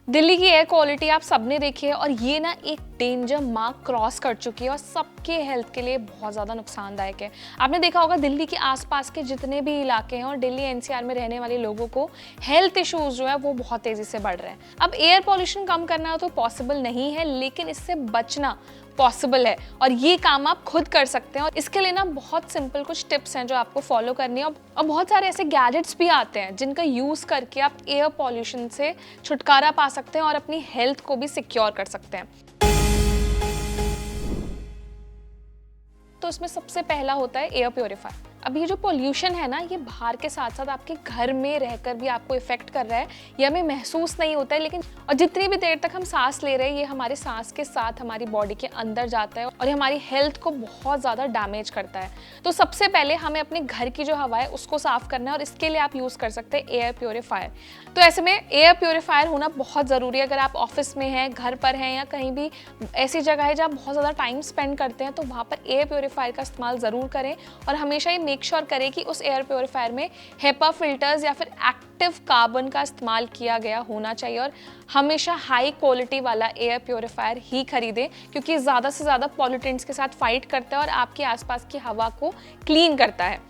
दिल्ली की air quality आप सबने देखी है और ये ना एक डेंजर मार्क क्रॉस कर चुकी है और सबके हेल्थ के लिए बहुत ज़्यादा नुकसानदायक है। आपने देखा होगा दिल्ली के आसपास के जितने भी इलाके हैं और दिल्ली एनसीआर में रहने वाले लोगों को हेल्थ इश्यूज जो है वो बहुत तेज़ी से बढ़ रहे हैं। अब एयर पॉल्यूशन कम करना तो पॉसिबल नहीं है, लेकिन इससे बचना पॉसिबल है और ये काम आप खुद कर सकते हैं। और इसके लिए ना बहुत सिंपल कुछ टिप्स हैं जो आपको फॉलो करनी है और बहुत सारे ऐसे गैजेट्स भी आते हैं जिनका यूज़ करके आप एयर पॉल्यूशन से छुटकारा पा सकते हैं और अपनी हेल्थ को भी सिक्योर कर सकते हैं। तो इसमें सबसे पहला होता है एयर प्योरीफायर। अब ये जो पॉल्यूशन है ना, ये बाहर के साथ साथ आपके घर में रहकर भी आपको इफेक्ट कर रहा है। ये हमें महसूस नहीं होता है, लेकिन और जितनी भी देर तक हम सांस ले रहे हैं ये हमारे सांस के साथ हमारी बॉडी के अंदर जाता है और ये हमारी हेल्थ को बहुत ज़्यादा डैमेज करता है। तो सबसे पहले हमें अपने घर की जो हवा है उसको साफ करना है और इसके लिए आप यूज़ कर सकते हैं एयर प्योरीफायर। तो ऐसे में एयर प्योरीफायर होना बहुत ज़रूरी है। अगर आप ऑफिस में हैं, घर पर हैं या कहीं भी ऐसी जगह है जहाँ बहुत ज़्यादा टाइम स्पेंड करते हैं तो वहाँ पर एयर प्योरीफायर का इस्तेमाल ज़रूर करें और हमेशा ये मेक श्योर करें कि उस एयर प्योरीफायर में हेपा फिल्टर्स या फिर एक्टिव कार्बन का इस्तेमाल किया गया होना चाहिए और हमेशा हाई क्वालिटी वाला एयर प्योरीफायर ही खरीदें, क्योंकि ज़्यादा से ज़्यादा पॉल्यूटेंट्स के साथ फाइट करता है और आपके आसपास की हवा को क्लीन करता है।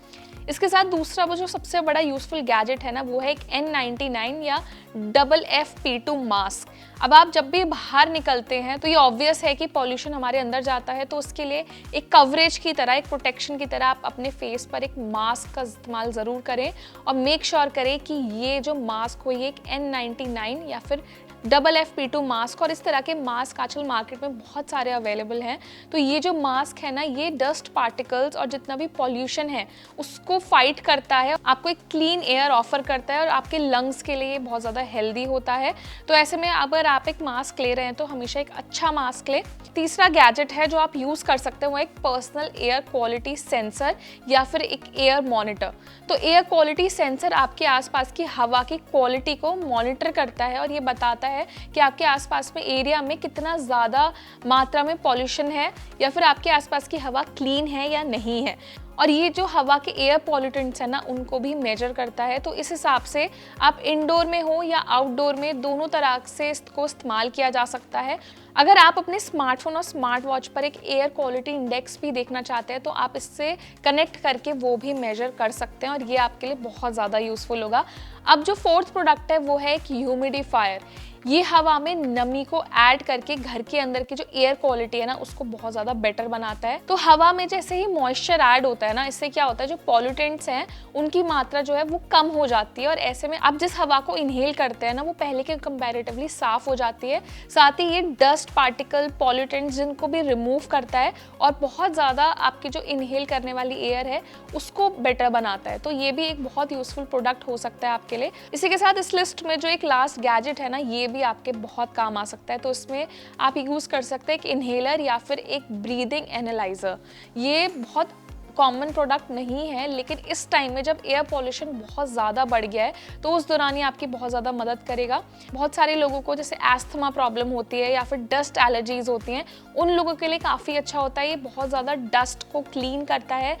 इसके साथ दूसरा वो जो सबसे बड़ा यूज़फुल गैजेट है ना, वो है एक N99 या FFP2 मास्क। अब आप जब भी बाहर निकलते हैं तो ये ऑब्वियस है कि पॉल्यूशन हमारे अंदर जाता है, तो उसके लिए एक कवरेज की तरह, एक प्रोटेक्शन की तरह आप अपने फेस पर एक मास्क का इस्तेमाल ज़रूर करें और मेक श्योर करें कि ये जो मास्क हो ये एक N99 या फिर FFP2 मास्क। और इस तरह के मास्क आजकल मार्केट में बहुत सारे अवेलेबल हैं। तो ये जो मास्क है ना, ये डस्ट पार्टिकल्स और जितना भी पॉल्यूशन है उसको फाइट करता है, आपको एक क्लीन एयर ऑफर करता है और आपके लंग्स के लिए बहुत ज़्यादा हेल्दी होता है। तो ऐसे में अगर आप एक मास्क ले रहे हैं तो हमेशा एक अच्छा मास्क लें। तीसरा गैजेट है जो आप यूज़ कर सकते हैं, वो एक पर्सनल एयर क्वालिटी सेंसर या फिर एक एयर मॉनिटर। तो एयर क्वालिटी सेंसर आपके आसपास की हवा की क्वालिटी को मॉनिटर करता है और ये बताता है कि आपके आसपास में एरिया में कितना ज़्यादा मात्रा में पॉल्यूशन है या फिर आपके आसपास की हवा क्लीन है या नहीं है। और ये जो हवा के एयर पॉल्यूटेंट्स है ना, उनको भी मेजर करता है। तो इस हिसाब से आप इंडोर में हो या आउटडोर में, दोनों तरह से इसको इस्तेमाल किया जा सकता है। अगर आप अपने स्मार्टफोन और स्मार्ट वॉच पर एक एयर क्वालिटी इंडेक्स भी देखना चाहते हैं तो आप इससे कनेक्ट करके वो भी मेजर कर सकते हैं और ये आपके लिए बहुत ज़्यादा यूज़फुल होगा। अब जो फोर्थ प्रोडक्ट है वो है एक ह्यूमिडिफायर। ये हवा में नमी को ऐड करके घर के अंदर की जो एयर क्वालिटी है ना उसको बहुत ज़्यादा बेटर बनाता है। तो हवा में जैसे ही मॉइस्चर ऐड होता है ना, इससे क्या होता है, जो पॉल्यूटेंट्स हैं उनकी मात्रा जो है वो कम हो जाती है और ऐसे में आप जिस हवा को इनहेल करते हैं ना वो पहले के कंपैरेटिवली साफ हो जाती है। साथ ही ये डस्ट पार्टिकल, पॉल्यूटेंट्स जिनको भी रिमूव करता है और बहुत ज़्यादा आपकी जो इनहेल करने वाली एयर है उसको बेटर बनाता है। तो ये भी एक बहुत यूजफुल प्रोडक्ट हो सकता है आपके लिए। इसी के साथ इस लिस्ट में जो एक लास्ट गैजेट है ना, ये भी आपके बहुत काम आ सकता है। तो इसमें आप यूज़ कर सकते हैं एक इनहेलर या फिर एक ब्रीदिंग एनालाइजर। ये बहुत कॉमन प्रोडक्ट नहीं है, लेकिन इस टाइम में जब एयर पॉल्यूशन बहुत ज़्यादा बढ़ गया है तो उस दौरान ये आपकी बहुत ज़्यादा मदद करेगा। बहुत सारे लोगों को जैसे एस्थमा प्रॉब्लम होती है या फिर डस्ट एलर्जीज होती हैं, उन लोगों के लिए काफ़ी अच्छा होता है। ये बहुत ज़्यादा डस्ट को क्लीन करता है,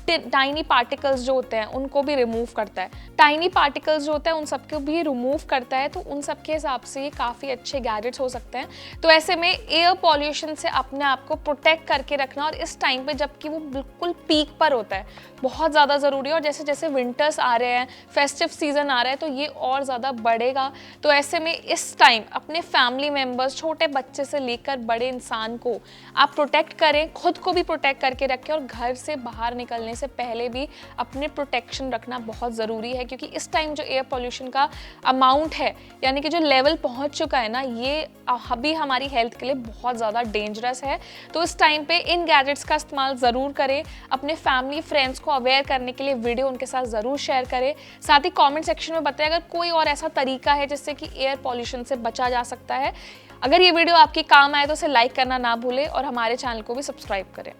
टाइनी पार्टिकल्स जो होते हैं उनको भी रिमूव करता है। टाइनी पार्टिकल्स जो होते हैं उन सबको भी रिमूव करता है, तो उन सब के हिसाब से ये काफ़ी अच्छे गैजेट्स हो सकते हैं। तो ऐसे में एयर पॉल्यूशन से अपने आप को प्रोटेक्ट करके रखना और इस टाइम पे जबकि वो बिल्कुल पीक पर होता है बहुत ज़्यादा ज़रूरी है। और जैसे जैसे विंटर्स आ रहे हैं, फेस्टिव सीजन आ रहा है, तो ये और ज़्यादा बढ़ेगा। तो ऐसे में इस टाइम अपने फैमिली मेम्बर्स, छोटे बच्चे से लेकर बड़े इंसान को आप प्रोटेक्ट करें, खुद को भी प्रोटेक्ट करके रखें और घर से बाहर निकलने से पहले भी अपने प्रोटेक्शन रखना बहुत ज़रूरी है, क्योंकि इस टाइम जो एयर पॉल्यूशन का अमाउंट है, यानी कि जो लेवल पहुँच चुका है ना, ये अभी हमारी हेल्थ के लिए बहुत ज़्यादा डेंजरस है। तो इस टाइम पे इन गैजेट्स का इस्तेमाल ज़रूर करें। अपने फैमिली फ्रेंड्स को अवेयर करने के लिए वीडियो उनके साथ ज़रूर शेयर करें। साथ ही कमेंट सेक्शन में बताएं अगर कोई और ऐसा तरीका है जिससे कि एयर पॉल्यूशन से बचा जा सकता है। अगर ये वीडियो आपके काम आए तो उसे लाइक करना ना भूलें और हमारे चैनल को भी सब्सक्राइब करें।